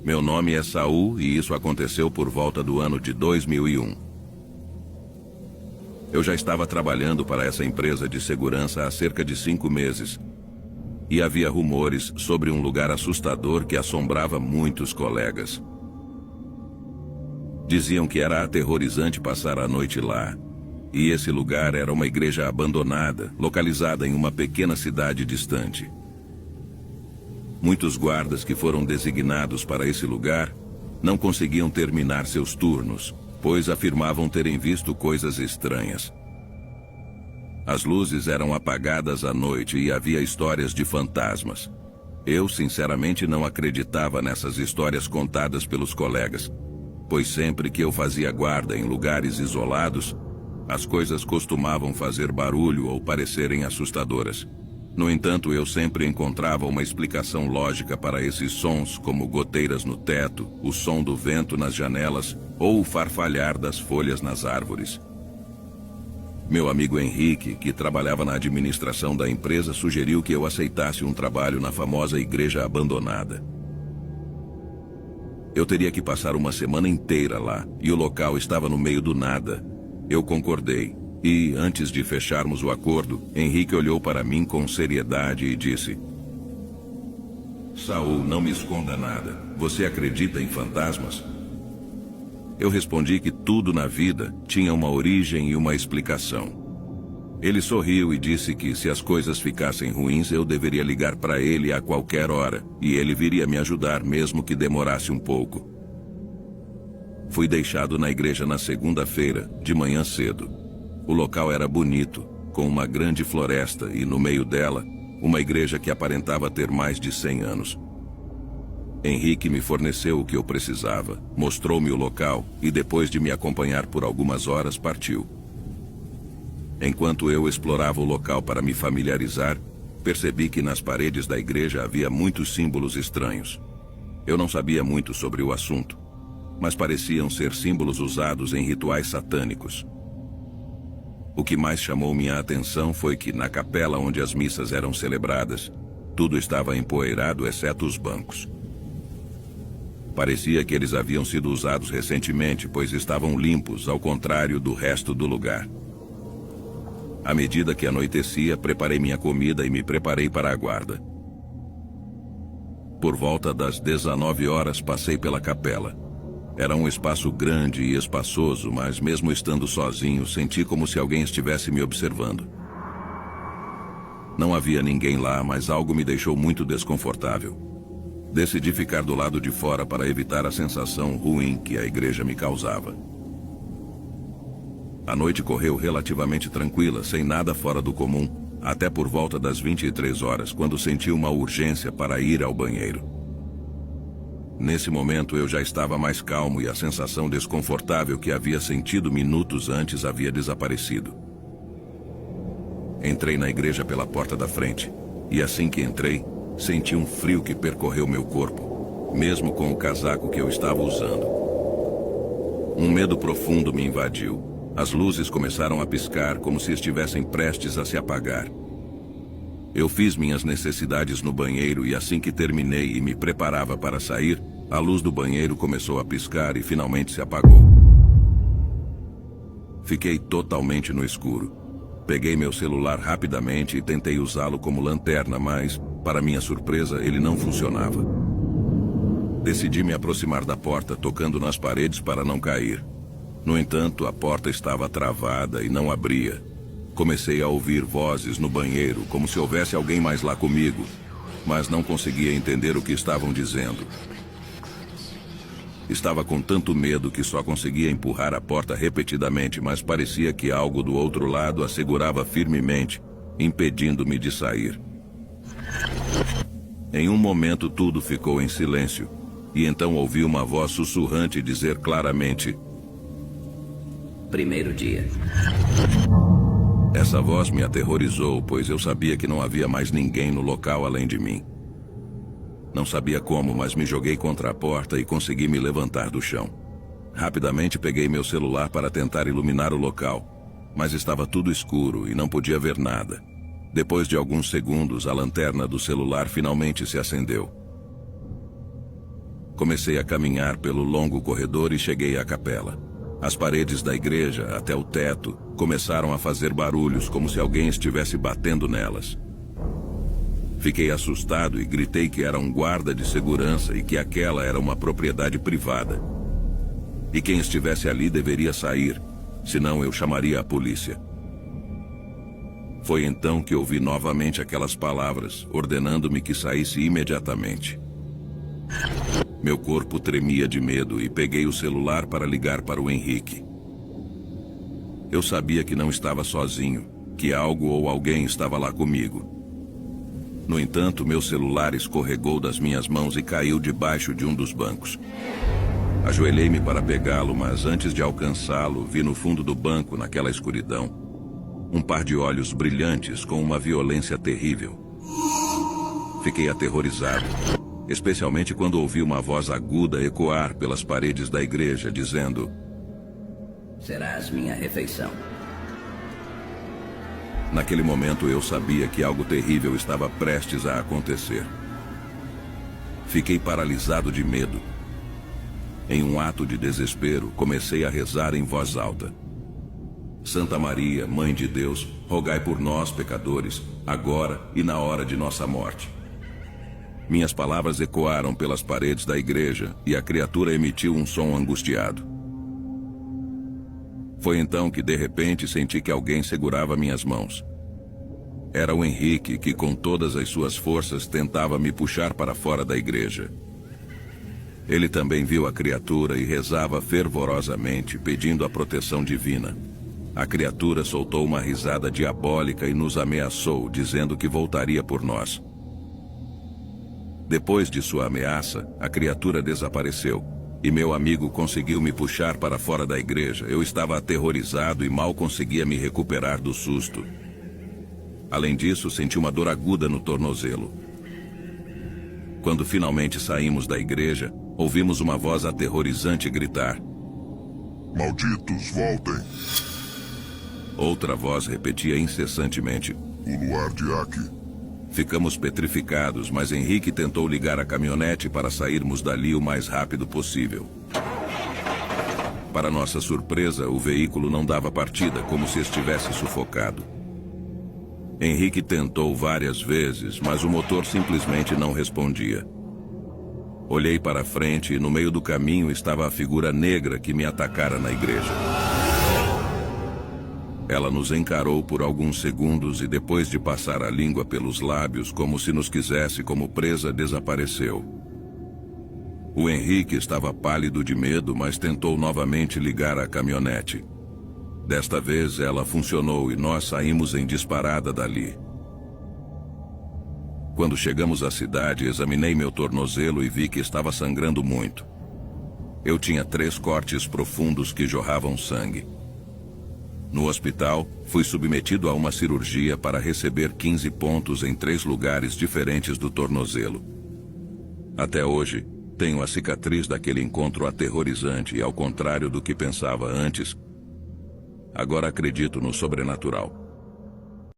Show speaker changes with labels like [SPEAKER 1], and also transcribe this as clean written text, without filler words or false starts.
[SPEAKER 1] Meu nome é Saul e isso aconteceu por volta do ano de 2001. Eu já estava trabalhando para essa empresa de segurança há cerca de 5 meses. E havia rumores sobre um lugar assustador que assombrava muitos colegas. Diziam que era aterrorizante passar a noite lá. E esse lugar era uma igreja abandonada, localizada em uma pequena cidade distante. Muitos guardas que foram designados para esse lugar não conseguiam terminar seus turnos, pois afirmavam terem visto coisas estranhas. As luzes eram apagadas à noite e havia histórias de fantasmas. Eu, sinceramente, não acreditava nessas histórias contadas pelos colegas, pois sempre que eu fazia guarda em lugares isolados, as coisas costumavam fazer barulho ou parecerem assustadoras. No entanto, eu sempre encontrava uma explicação lógica para esses sons, como goteiras no teto, o som do vento nas janelas ou o farfalhar das folhas nas árvores. Meu amigo Henrique, que trabalhava na administração da empresa, sugeriu que eu aceitasse um trabalho na famosa igreja abandonada. Eu teria que passar uma semana inteira lá, e o local estava no meio do nada. Eu concordei, e, antes de fecharmos o acordo, Henrique olhou para mim com seriedade e disse: Saul, não me esconda nada. Você acredita em fantasmas? Eu respondi que tudo na vida tinha uma origem e uma explicação. Ele sorriu e disse que se as coisas ficassem ruins, eu deveria ligar para ele a qualquer hora, e ele viria me ajudar mesmo que demorasse um pouco. Fui deixado na igreja na segunda-feira, de manhã cedo. O local era bonito, com uma grande floresta e, no meio dela, uma igreja que aparentava ter mais de 100 anos. Henrique me forneceu o que eu precisava, mostrou-me o local e, depois de me acompanhar por algumas horas, partiu. Enquanto eu explorava o local para me familiarizar, percebi que nas paredes da igreja havia muitos símbolos estranhos. Eu não sabia muito sobre o assunto, mas pareciam ser símbolos usados em rituais satânicos. O que mais chamou minha atenção foi que, na capela onde as missas eram celebradas, tudo estava empoeirado exceto os bancos. Parecia que eles haviam sido usados recentemente, pois estavam limpos, ao contrário do resto do lugar. À medida que anoitecia, preparei minha comida e me preparei para a guarda. Por volta das 19 horas, passei pela capela. Era um espaço grande e espaçoso, mas mesmo estando sozinho, senti como se alguém estivesse me observando. Não havia ninguém lá, mas algo me deixou muito desconfortável. Decidi ficar do lado de fora para evitar a sensação ruim que a igreja me causava. A noite correu relativamente tranquila, sem nada fora do comum, até por volta das 23 horas, quando senti uma urgência para ir ao banheiro. Nesse momento eu já estava mais calmo e a sensação desconfortável que havia sentido minutos antes havia desaparecido. Entrei na igreja pela porta da frente, e assim que entrei, senti um frio que percorreu meu corpo, mesmo com o casaco que eu estava usando. Um medo profundo me invadiu. As luzes começaram a piscar como se estivessem prestes a se apagar. Eu fiz minhas necessidades no banheiro e assim que terminei e me preparava para sair, a luz do banheiro começou a piscar e finalmente se apagou. Fiquei totalmente no escuro. Peguei meu celular rapidamente e tentei usá-lo como lanterna, mas, para minha surpresa, ele não funcionava. Decidi me aproximar da porta, tocando nas paredes para não cair. No entanto, a porta estava travada e não abria. Comecei a ouvir vozes no banheiro, como se houvesse alguém mais lá comigo, mas não conseguia entender o que estavam dizendo. Estava com tanto medo que só conseguia empurrar a porta repetidamente, mas parecia que algo do outro lado a segurava firmemente, impedindo-me de sair. Em um momento tudo ficou em silêncio, e então ouvi uma voz sussurrante dizer claramente:
[SPEAKER 2] Primeiro dia.
[SPEAKER 1] Essa voz me aterrorizou, pois eu sabia que não havia mais ninguém no local além de mim. Não sabia como, mas me joguei contra a porta e consegui me levantar do chão. Rapidamente peguei meu celular para tentar iluminar o local, mas estava tudo escuro e não podia ver nada. Depois de alguns segundos, a lanterna do celular finalmente se acendeu. Comecei a caminhar pelo longo corredor e cheguei à capela. As paredes da igreja, até o teto, começaram a fazer barulhos como se alguém estivesse batendo nelas. Fiquei assustado e gritei que era um guarda de segurança e que aquela era uma propriedade privada. E quem estivesse ali deveria sair, senão eu chamaria a polícia. Foi então que ouvi novamente aquelas palavras, ordenando-me que saísse imediatamente. Meu corpo tremia de medo e peguei o celular para ligar para o Henrique. Eu sabia que não estava sozinho, que algo ou alguém estava lá comigo. No entanto, meu celular escorregou das minhas mãos e caiu debaixo de um dos bancos. Ajoelhei-me para pegá-lo, mas antes de alcançá-lo, vi no fundo do banco, naquela escuridão, um par de olhos brilhantes com uma violência terrível. Fiquei aterrorizado, especialmente quando ouvi uma voz aguda ecoar pelas paredes da igreja, dizendo:
[SPEAKER 2] "Serás minha refeição."
[SPEAKER 1] Naquele momento eu sabia que algo terrível estava prestes a acontecer. Fiquei paralisado de medo. Em um ato de desespero, comecei a rezar em voz alta: Santa Maria, Mãe de Deus, rogai por nós, pecadores, agora e na hora de nossa morte. Minhas palavras ecoaram pelas paredes da igreja e a criatura emitiu um som angustiado. Foi então que, de repente, senti que alguém segurava minhas mãos. Era o Henrique que, com todas as suas forças, tentava me puxar para fora da igreja. Ele também viu a criatura e rezava fervorosamente, pedindo a proteção divina. A criatura soltou uma risada diabólica e nos ameaçou, dizendo que voltaria por nós. Depois de sua ameaça, a criatura desapareceu, e meu amigo conseguiu me puxar para fora da igreja. Eu estava aterrorizado e mal conseguia me recuperar do susto. Além disso, senti uma dor aguda no tornozelo. Quando finalmente saímos da igreja, ouvimos uma voz aterrorizante gritar:
[SPEAKER 3] "Malditos, voltem!"
[SPEAKER 1] Outra voz repetia incessantemente:
[SPEAKER 3] "O luar de Aki."
[SPEAKER 1] Ficamos petrificados, mas Henrique tentou ligar a caminhonete para sairmos dali o mais rápido possível. Para nossa surpresa, o veículo não dava partida, como se estivesse sufocado. Henrique tentou várias vezes, mas o motor simplesmente não respondia. Olhei para frente e no meio do caminho estava a figura negra que me atacara na igreja. Ela nos encarou por alguns segundos e, depois de passar a língua pelos lábios como se nos quisesse como presa, desapareceu. O Henrique estava pálido de medo, mas tentou novamente ligar a caminhonete. Desta vez ela funcionou e nós saímos em disparada dali. Quando chegamos à cidade, examinei meu tornozelo e vi que estava sangrando muito. Eu tinha 3 cortes profundos que jorravam sangue. No hospital, fui submetido a uma cirurgia para receber 15 pontos em 3 lugares diferentes do tornozelo. Até hoje, tenho a cicatriz daquele encontro aterrorizante e, ao contrário do que pensava antes, agora acredito no sobrenatural.